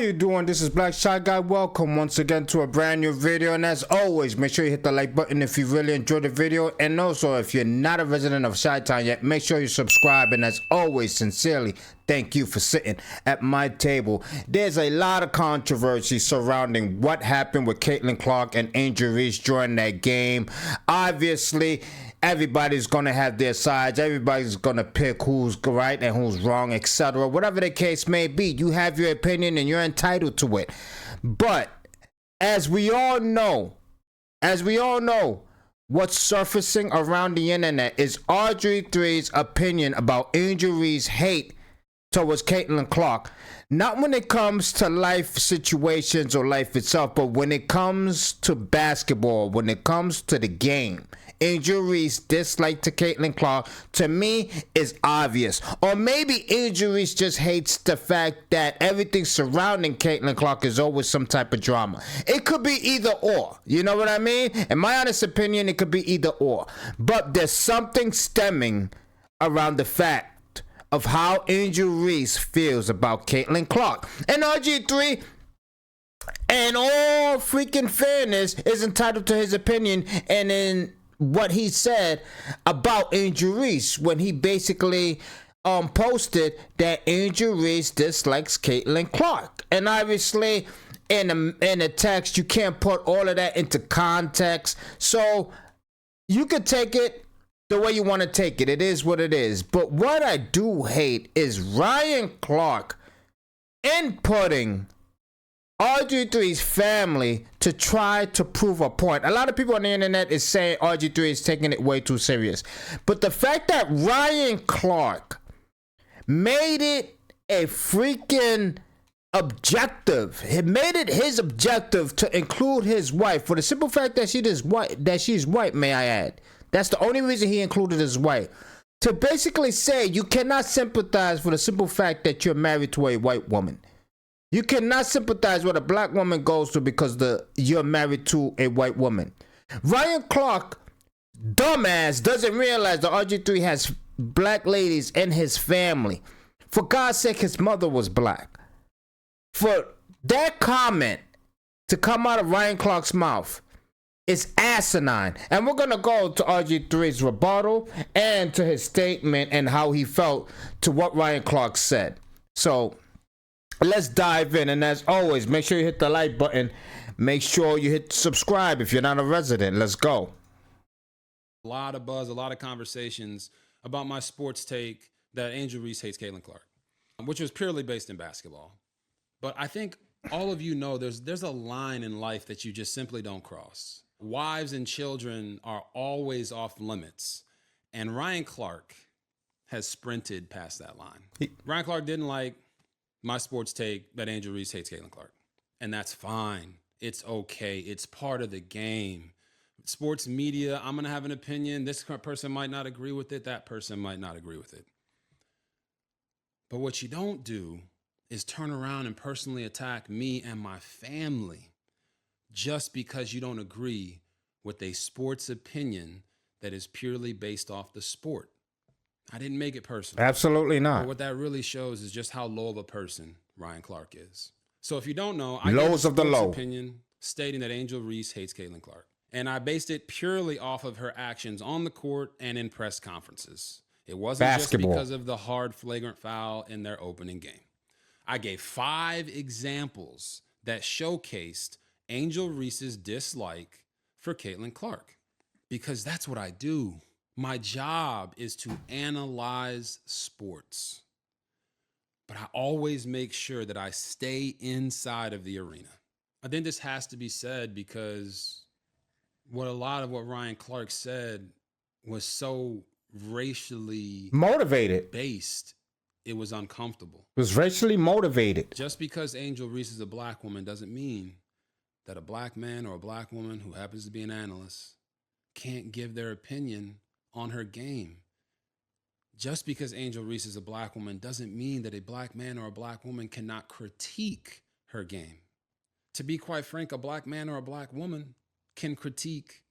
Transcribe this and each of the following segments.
you doing? This is Black Shy Guy. Welcome once again to a brand new video, and as always, make sure you hit the like button if you really enjoyed the video, and also if you're not a resident of Chi-Town yet, make sure you subscribe. And as always, sincerely thank you for sitting at my table. There's a lot of controversy surrounding what happened with Caitlin Clark and Angel Reese during that game. Obviously, everybody's gonna have their sides. Everybody's gonna pick who's right and who's wrong, etc. Whatever the case may be, you have your opinion and you're entitled to it. But as we all know, what's surfacing around the internet is RG3's opinion about Angel Reese's hate towards Caitlin Clark. Not when it comes to life situations or life itself, but when it comes to basketball, when it comes to the game. Angel Reese dislike to Caitlin Clark, to me, is obvious. Or maybe Angel Reese just hates the fact that everything surrounding Caitlin Clark is always some type of drama. It could be either or. You know what I mean? In my honest opinion, it could be either or. But there's something stemming around the fact of how Angel Reese feels about Caitlin Clark. And RG3, in all freaking fairness, is entitled to his opinion, and in what he said about Angel Reese when he basically posted that Angel Reese dislikes Caitlin Clark. And obviously in a text you can't put all of that into context, so you could take it the way you want to take it. It is what it is. But what I do hate is Ryan Clark inputting RG3's family to try to prove a point. A lot of people on the internet is saying RG3 is taking it way too serious. But the fact that Ryan Clark made it a freaking objective, he made it his objective to include his wife for the simple fact that she's white, may I add. That's the only reason he included his wife. To basically say you cannot sympathize for the simple fact that you're married to a white woman. You cannot sympathize what a black woman goes through because you're married to a white woman. Ryan Clark, dumbass, doesn't realize that RG3 has black ladies in his family. For God's sake, his mother was black. For that comment to come out of Ryan Clark's mouth is asinine. And we're going to go to RG3's rebuttal and to his statement and how he felt to what Ryan Clark said. So let's dive in, and as always, make sure you hit the like button. Make sure you hit subscribe if you're not a resident. Let's go. A lot of buzz, a lot of conversations about my sports take that Angel Reese hates Caitlin Clark, which was purely based in basketball. But I think all of you know there's a line in life that you just simply don't cross. Wives and children are always off limits, and Ryan Clark has sprinted past that line. Ryan Clark didn't like my sports take that Angel Reese hates Caitlin Clark. And that's fine. It's okay. It's part of the game. Sports media, I'm going to have an opinion. This person might not agree with it. That person might not agree with it. But what you don't do is turn around and personally attack me and my family just because you don't agree with a sports opinion that is purely based off the sport. I didn't make it personal. Absolutely not. But what that really shows is just how low of a person Ryan Clark is. So if you don't know, I Lows gave of the low opinion stating that Angel Reese hates Caitlin Clark. And I based it purely off of her actions on the court and in press conferences. It wasn't just because of the hard flagrant foul in their opening game. I gave 5 examples that showcased Angel Reese's dislike for Caitlin Clark. Because that's what I do. My job is to analyze sports, but I always make sure that I stay inside of the arena. I think this has to be said because a lot of what Ryan Clark said was so racially motivated based. It was uncomfortable. It was racially motivated. Just because Angel Reese is a black woman doesn't mean that a black man or a black woman who happens to be an analyst can't give their opinion on her game. Just because Angel Reese is a black woman doesn't mean that a black man or a black woman cannot critique her game. To be quite frank, a black man or a black woman can critique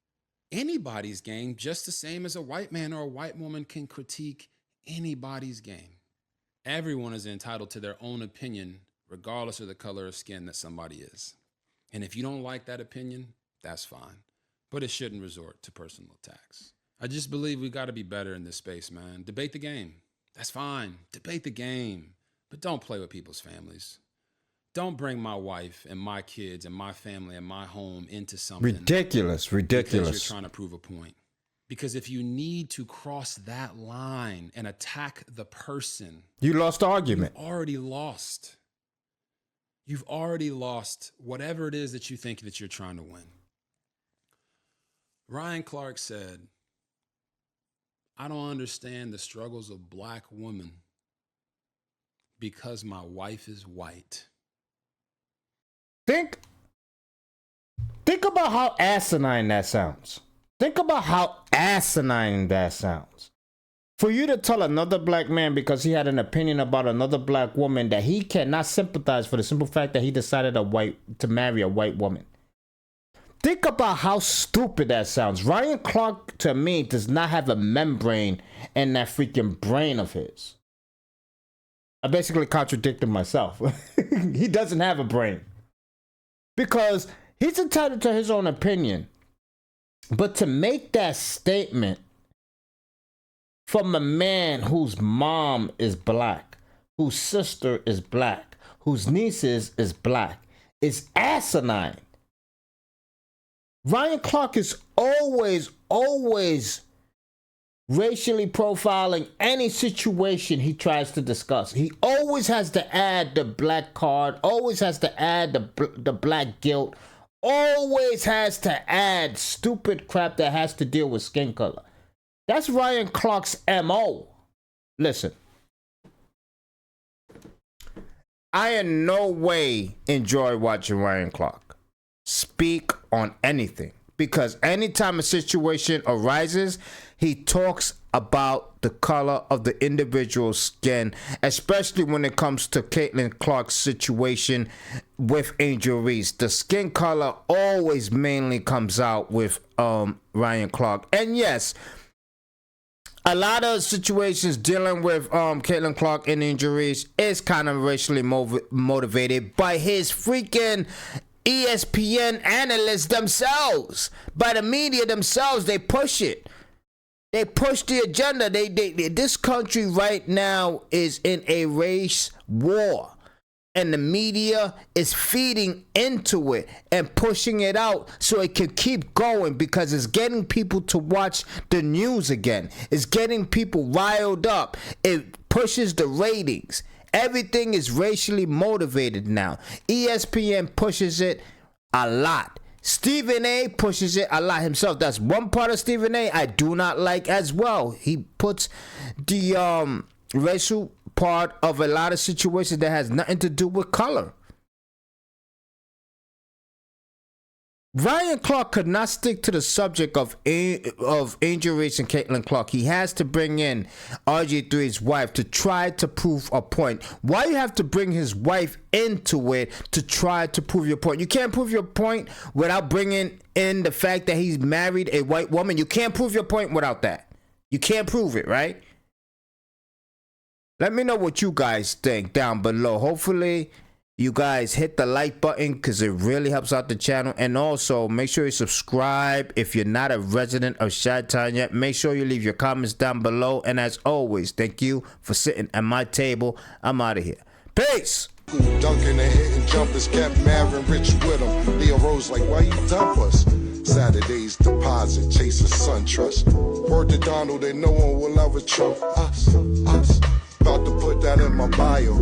anybody's game just the same as a white man or a white woman can critique anybody's game. Everyone is entitled to their own opinion regardless of the color of skin that somebody is. And if you don't like that opinion, that's fine. But it shouldn't resort to personal attacks. I just believe we got to be better in this space, man. Debate the game. That's fine. Debate the game. But don't play with people's families. Don't bring my wife and my kids and my family and my home into something. Ridiculous. Because you're trying to prove a point. Because if you need to cross that line and attack the person, you lost the argument. You've already lost. You've already lost whatever it is that you think that you're trying to win. Ryan Clark said, I don't understand the struggles of black women because my wife is white. Think about how asinine that sounds. Think about how asinine that sounds. For you to tell another black man because he had an opinion about another black woman that he cannot sympathize for the simple fact that he decided to marry a white woman. Think about how stupid that sounds. Ryan Clark, to me, does not have a membrane in that freaking brain of his. I basically contradicted myself. He doesn't have a brain. Because he's entitled to his own opinion. But to make that statement from a man whose mom is black, whose sister is black, whose nieces is black, is asinine. Ryan Clark is always racially profiling any situation he tries to discuss. He always has to add the black card, always has to add the black guilt, always has to add stupid crap that has to deal with skin color. That's Ryan Clark's MO. Listen, I in no way enjoy watching Ryan Clark speak on anything, because anytime a situation arises, he talks about the color of the individual's skin, especially when it comes to Caitlin Clark's situation with Angel Reese. The skin color always mainly comes out with Ryan Clark. And yes, a lot of situations dealing with Caitlin Clark and Angel Reese is kind of racially motivated by his freaking ESPN analysts themselves, by the media themselves. They push it. They push the agenda. This country right now is in a race war, and the media is feeding into it and pushing it out so it can keep going, because it's getting people to watch the news again. It's getting people riled up. It pushes the ratings. Everything is racially motivated now. ESPN pushes it a lot. Stephen A pushes it a lot himself. That's one part of Stephen A I do not like as well. He puts the racial part of a lot of situations that has nothing to do with color. Ryan Clark could not stick to the subject of Angel Reese and Caitlin Clark. He has to bring in RG3's wife to try to prove a point. Why you have to bring his wife into it to try to prove your point? You can't prove your point without bringing in the fact that he's married a white woman. You can't prove your point without that. You can't prove it, right? Let me know what you guys think down below. Hopefully you guys hit the like button, because it really helps out the channel. And also, make sure you subscribe if you're not a resident of Chi-Town yet. Make sure you leave your comments down below. And as always, thank you for sitting at my table. I'm out of here. Peace! Dunking and hitting jumpers, kept Marvin Rich with him. Leo Rose like, why you dump us? Saturday's deposit, chasing SunTrust. Word to Donald that no one will ever trump us. About to put that in my bio.